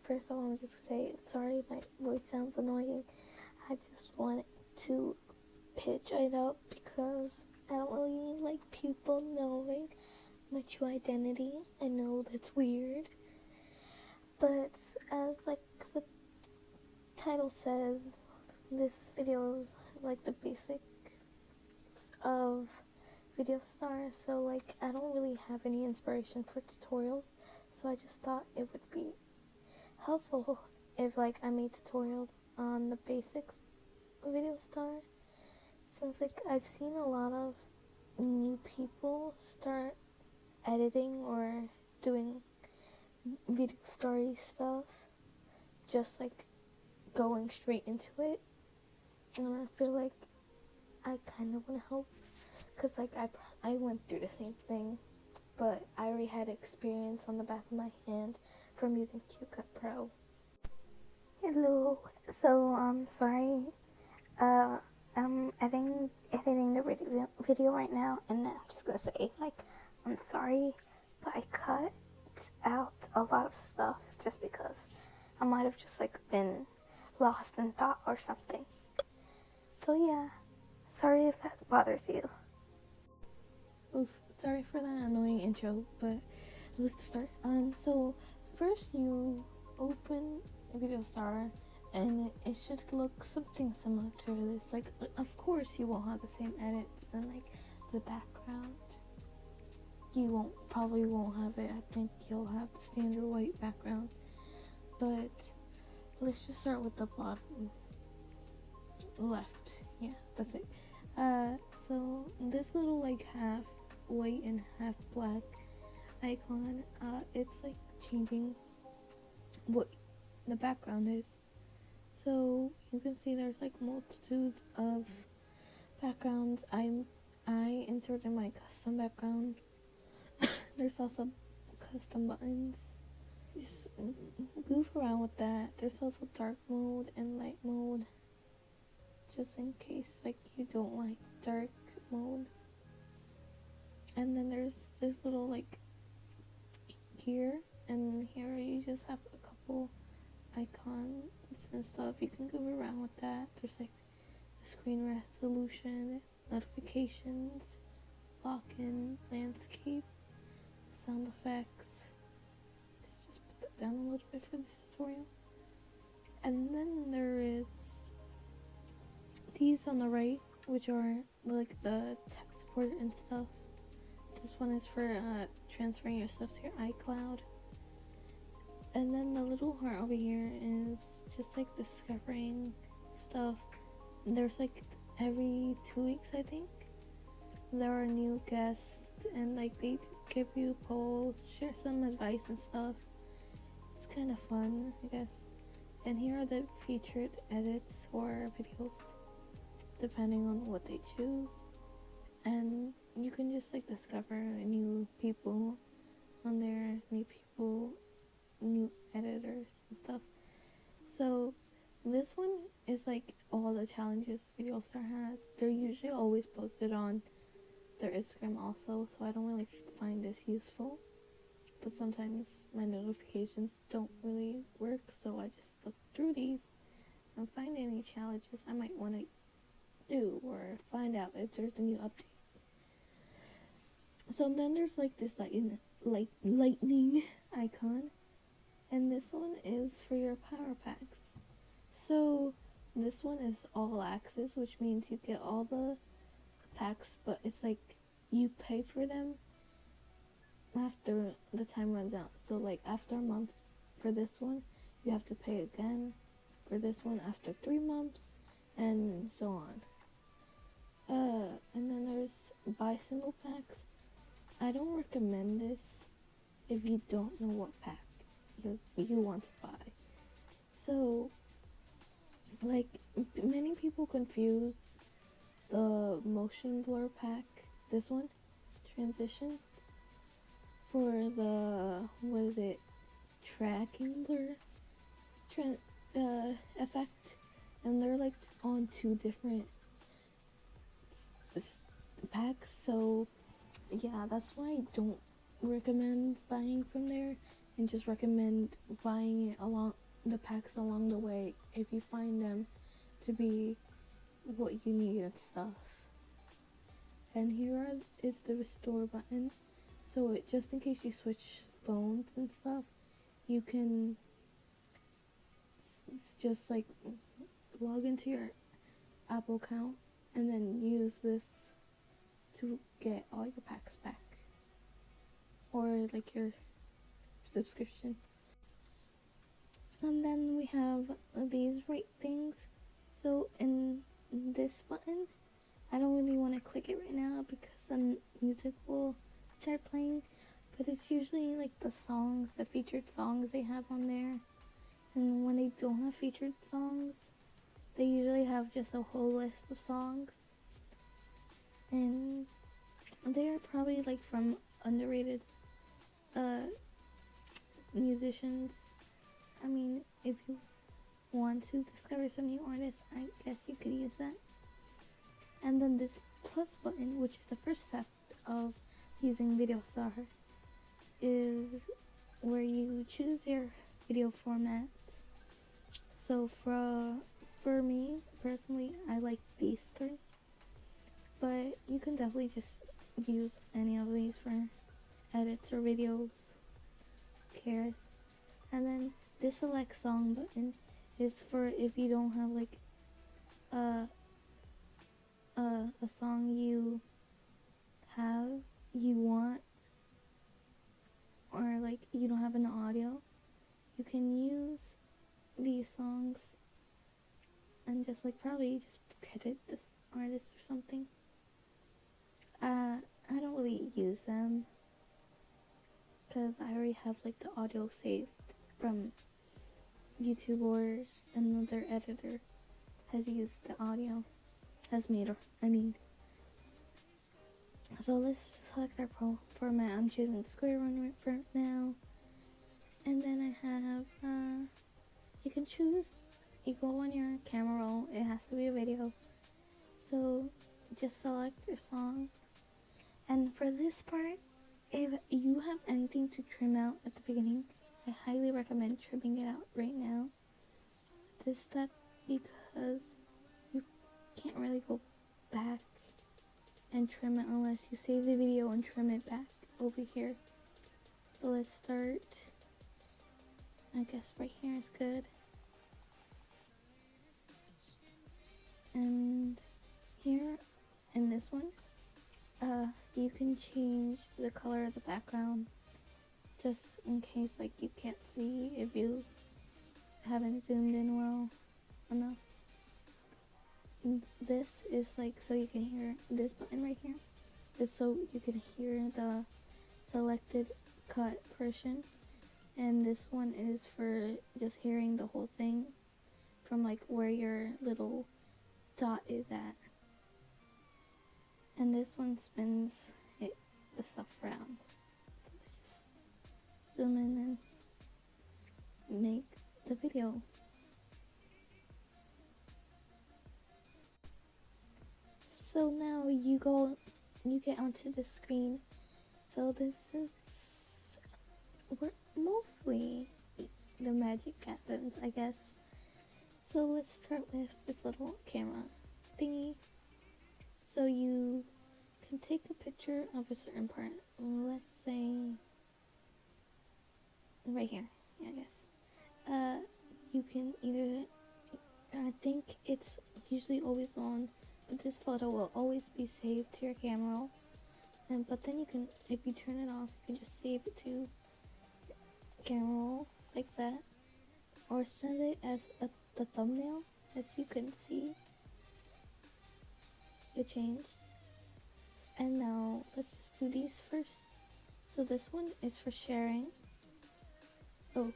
first of all, I'm just gonna say sorry my voice sounds annoying. I just wanted to pitch it up because I don't really like people knowing my true identity. I know that's weird, but as like the title says, this video is like the basics of Videostar, so like I don't really have any inspiration for tutorials, so I just thought it would be helpful if like I made tutorials on the basics of Videostar, since like I've seen a lot of new people start editing or doing video story stuff, just like going straight into it, and I feel like I kind of want to help, because like I went through the same thing, but I already had experience on the back of my hand from using CapCut Pro. Hello, so sorry, I'm editing the video right now, and I'm just gonna say, like, I'm sorry, but I cut out a lot of stuff just because I might have just like been lost in thought or something. So yeah, sorry if that bothers you. Oof, sorry for that annoying intro, but let's start. So first you open Videostar, and it should look something similar to this. Like, of course you won't have the same edits and like the background. You probably won't have it. I think you'll have the standard white background. But let's just start with the bottom left. Yeah, that's it. So this little like half white and half black icon, it's like changing what the background is. So you can see there's like multitudes of backgrounds. I inserted my custom background. There's also custom buttons. Just goof around with that. There's also dark mode and light mode, just in case like you don't like dark mode. And then there's this little like here, and here you just have a couple icons and stuff. You can goof around with that. There's like the screen resolution, notifications, lock-in, landscape, sound effects. Let's just put that down a little bit for this tutorial. And then there is these on the right, which are like the tech support and stuff. This one is for transferring your stuff to your iCloud. And then the little heart over here is just like discovering stuff. There's like every 2 weeks, I think, there are new guests, and like they give you polls, share some advice and stuff. It's kind of fun, I guess. And here are the featured edits or videos, depending on what they choose. And you can just like discover new people on there, new editors and stuff. So this one is like all the challenges Videostar has. They're usually always posted on their Instagram also, so I don't really find this useful. But sometimes my notifications don't really work, so I just look through these and find any challenges I might want to do or find out if there's a new update. So then there's like this lightning icon, and this one is for your power packs. So this one is all access, which means you get all the packs, but it's like you pay for them after the time runs out. So like after a month for this one, you have to pay again for this one after 3 months, and so on. And then there's buy single packs. I don't recommend this if you don't know what pack you want to buy. So like many people confuse the motion blur pack, this one, transition, for the, what is it, tracking blur effect, and they're like on 2 different packs. So yeah, that's why I don't recommend buying from there and just recommend buying it along the packs along the way if you find them to be what you need and stuff. And is the restore button, so just in case you switch phones and stuff, you can just like log into your Apple account and then use this to get all your packs back, or like your subscription. And then we have these rate things. So in this button, I don't really want to click it right now because the music will start playing, but it's usually like the featured songs they have on there. And when they don't have featured songs, they usually have just a whole list of songs, and they are probably like from underrated musicians. I mean, if you want to discover some new artists, I guess you could use that. And then this plus button, which is the first step of using Videostar, is where you choose your video format. So for me personally, I like these three, but you can definitely just use any of these for edits or videos. Who cares? And then this select song button is for if you don't have like a song you want, or like you don't have an audio, you can use these songs and just like probably just credit this artist or something. I don't really use them because I already have like the audio saved from YouTube, or another editor has used the audio, So let's select our format. I'm choosing square one for now. And then I have, you can choose, you go on your camera roll, it has to be a video. So just select your song. And for this part, if you have anything to trim out at the beginning, I highly recommend trimming it out right now. This step, because you can't really go back and trim it unless you save the video and trim it back over here. So let's start. I guess right here is good. And here in this one, you can change the color of the background just in case like you can't see if you haven't zoomed in well enough. And this is like so you can hear this button right here is so you can hear the selected cut portion, and this one is for just hearing the whole thing from like where your little dot is at. And this one spins the stuff around. So let's just zoom in and make the video. So now you get onto the screen. So this is where mostly the magic happens, I guess. So let's start with this little camera thingy. So you can take a picture of a certain part. Let's say right here, I guess. You can either, I think it's usually always on, but this photo will always be saved to your camera roll. But then you can, if you turn it off, you can just save it to camera roll like that, or send it as the thumbnail. As you can see, it changed. And now let's just do these first. So this one is for sharing. Oh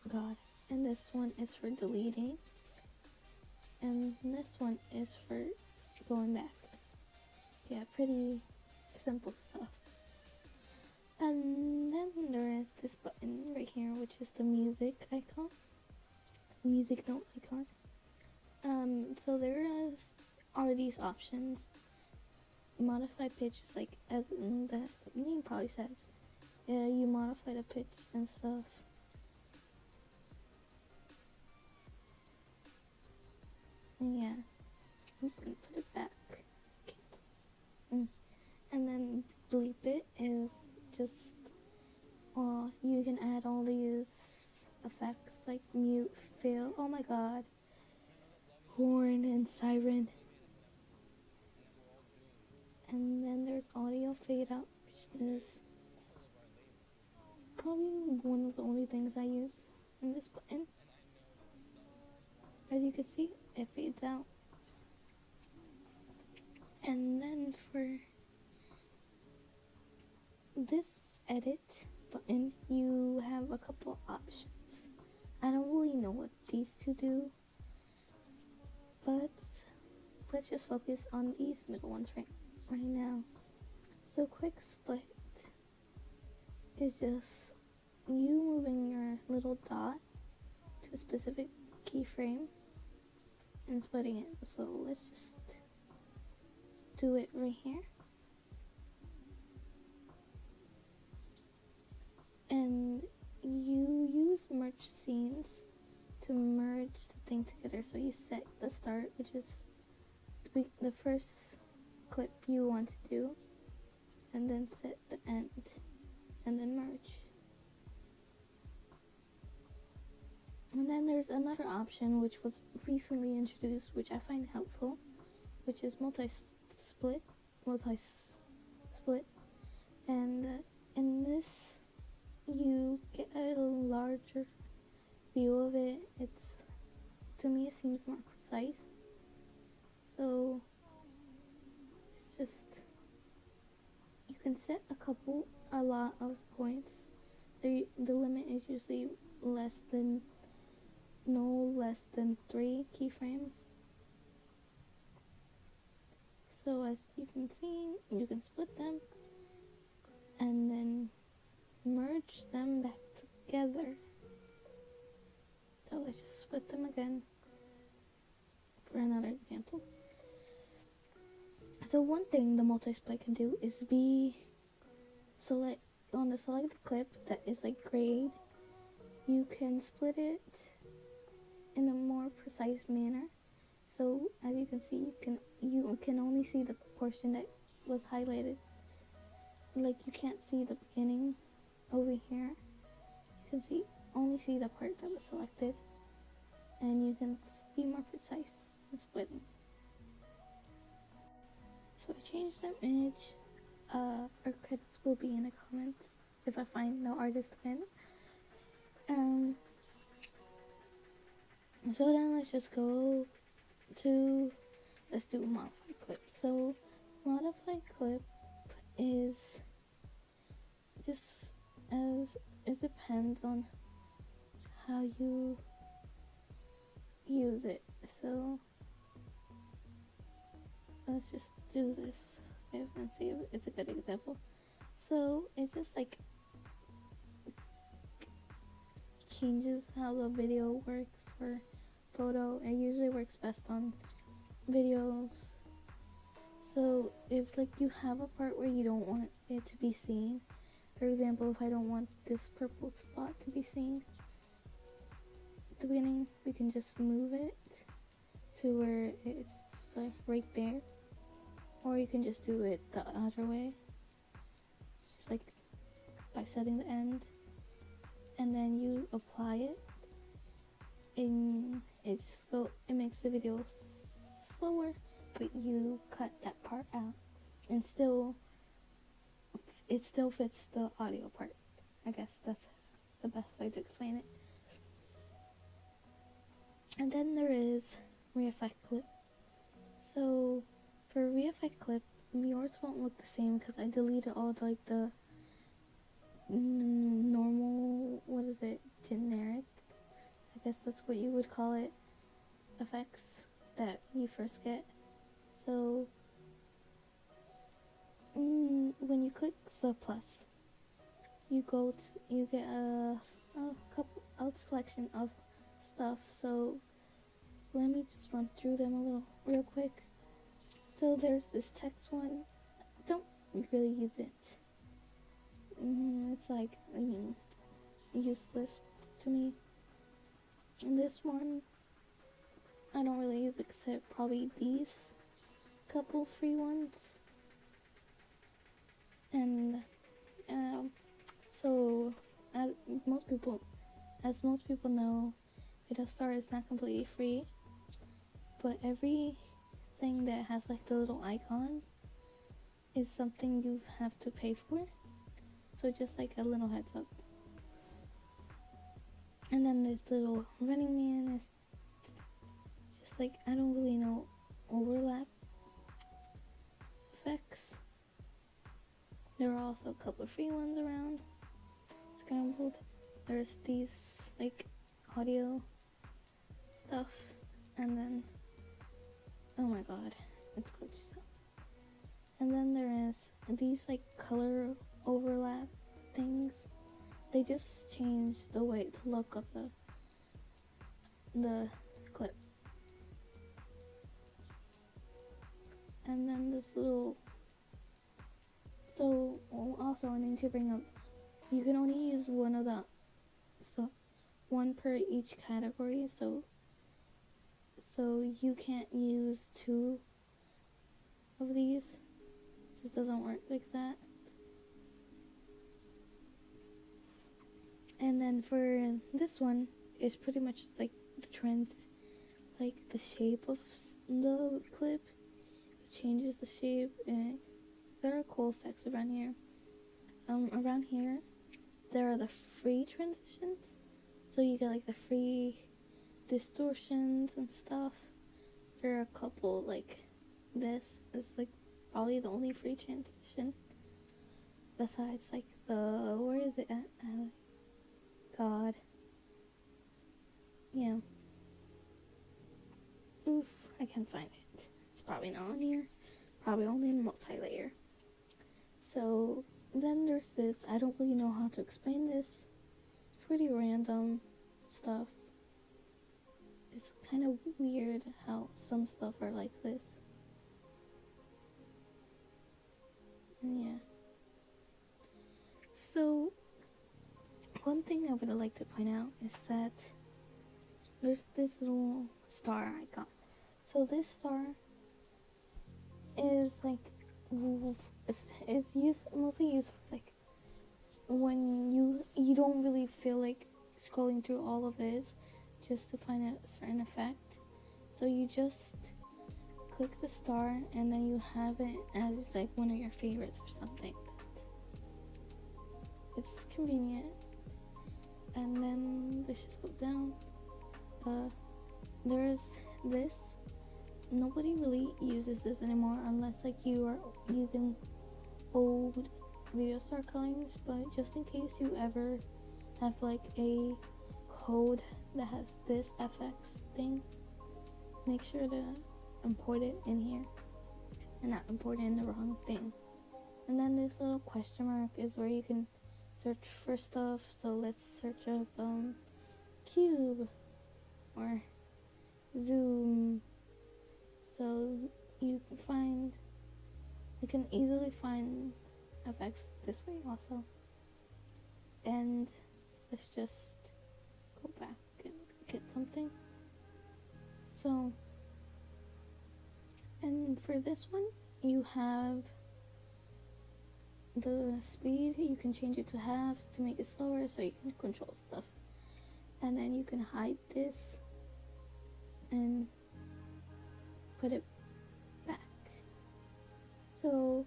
god. And this one is for deleting. And this one is for going back. Yeah, pretty simple stuff. And then there is this button right here, which is the music icon. Music note icon. So there are these options. Modify pitch is like, as the name probably says, you modify the pitch and stuff. And yeah, I'm just gonna put it back. And then bleep it is just, you can add all these effects like mute, fill, oh my god, horn and siren. And then there's audio fade out, which is probably one of the only things I use in this button. As you can see, it fades out. And then for this edit button, you have a couple options. I don't really know what these two do, but let's just focus on these middle ones right now. So quick split is just you moving your little dot to a specific keyframe and splitting it. So let's just do it right here. And you use merge scenes to merge the thing together. So you set the start, which is the first clip you want to do, and then set the end, and then merge. And then there's another option which was recently introduced, which I find helpful, which is multi-split. And in this, you get a larger view of it. To me, it seems more precise. So it's just, you can set a lot of points. The limit is usually no less than 3 keyframes. So as you can see, you can split them and then merge them back together. So let's just split them again for another example. So one thing the multi-split can do is select the clip that is like grayed. You can split it in a more precise manner. So as you can see, you can only see the portion that was highlighted. Like you can't see the beginning over here. You can only see the part that was selected, and you can be more precise in splitting. So I changed the image. Our credits will be in the comments if I find no artist again. So then let's just go to, let's do modify clip. So modify clip is just as it depends on how you use it. So let's just do this and see if it's a good example. So it's just like changes how the video works for photo. It usually works best on videos. So if like you have a part where you don't want it to be seen, for example, if I don't want this purple spot to be seen at the beginning, we can just move it to where it's like right there, or you can just do it the other way, just like by setting the end, and then you apply it, and it makes the video slower, but you cut that part out, and it still fits the audio part. I guess that's the best way to explain it. And then there is re-effect clip. So for re-effect clip, yours won't look the same because I deleted all the normal, generic, I guess that's what you would call it, effects that you first get. So when you click the plus, you get a selection of stuff. So let me just run through them real quick. So there's this text one. Don't really use it. it's like useless to me. And this one I don't really use except probably these couple free ones. And so as most people know, Videostar is not completely free, but everything that has like the little icon is something you have to pay for. So just like a little heads up. And then this little running man is just like, I don't really know, overlap effects. There are also a couple of free ones around. Scrambled. There's these like audio stuff, and then oh my god, it's glitched up. And then there is these like color overlap things. They just change the look of the clip. And then this little, so also I need to bring up, you can only use one per each category, so you can't use two of these. It just doesn't work like that. And then for this one, it's pretty much like the trend, like the shape of the clip. It changes the shape, and there are cool effects around here. Around here, there are the free transitions. So you get like the free distortions and stuff. There are a couple like this is like probably the only free transition. Besides like where is it at? God. Yeah. Oof, I can't find it. It's probably not on here. Probably only in multilayer. So then there's this. I don't really know how to explain this. It's pretty random stuff. It's kind of weird how some stuff are like this. And yeah. So one thing I would like to point out is that there's this little star icon. So this star is like is mostly used for like when you don't really feel like scrolling through all of this just to find a certain effect. So you just click the star and then you have it as like one of your favorites or something. It's convenient. And then let's just go down. There's this. Nobody really uses this anymore unless like you are using old Videostar colors, but just in case you ever have like a code that has this FX thing, make sure to import it in here and not import it in the wrong thing. And then this little question mark is where you can search for stuff. So let's search up cube or zoom. So you can easily find effects this way also. And let's just go back and get something. So, and for this one, you have the speed. You can change it to halves to make it slower so you can control stuff. And then you can hide this and put it back. So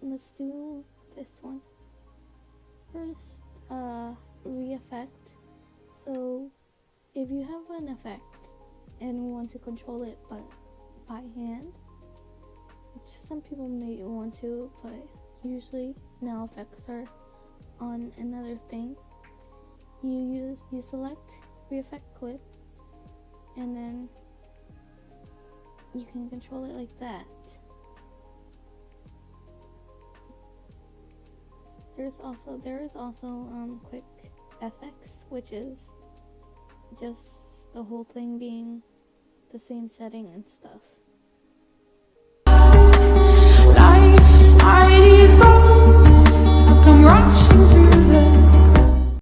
let's do this one first. Re-effect. So if you have an effect and want to control it by hand, which some people may want to, but usually now effects are on another thing, you select re-effect clip, and then you can control it like that. There is also quick FX, which is just the whole thing being the same setting and stuff. Life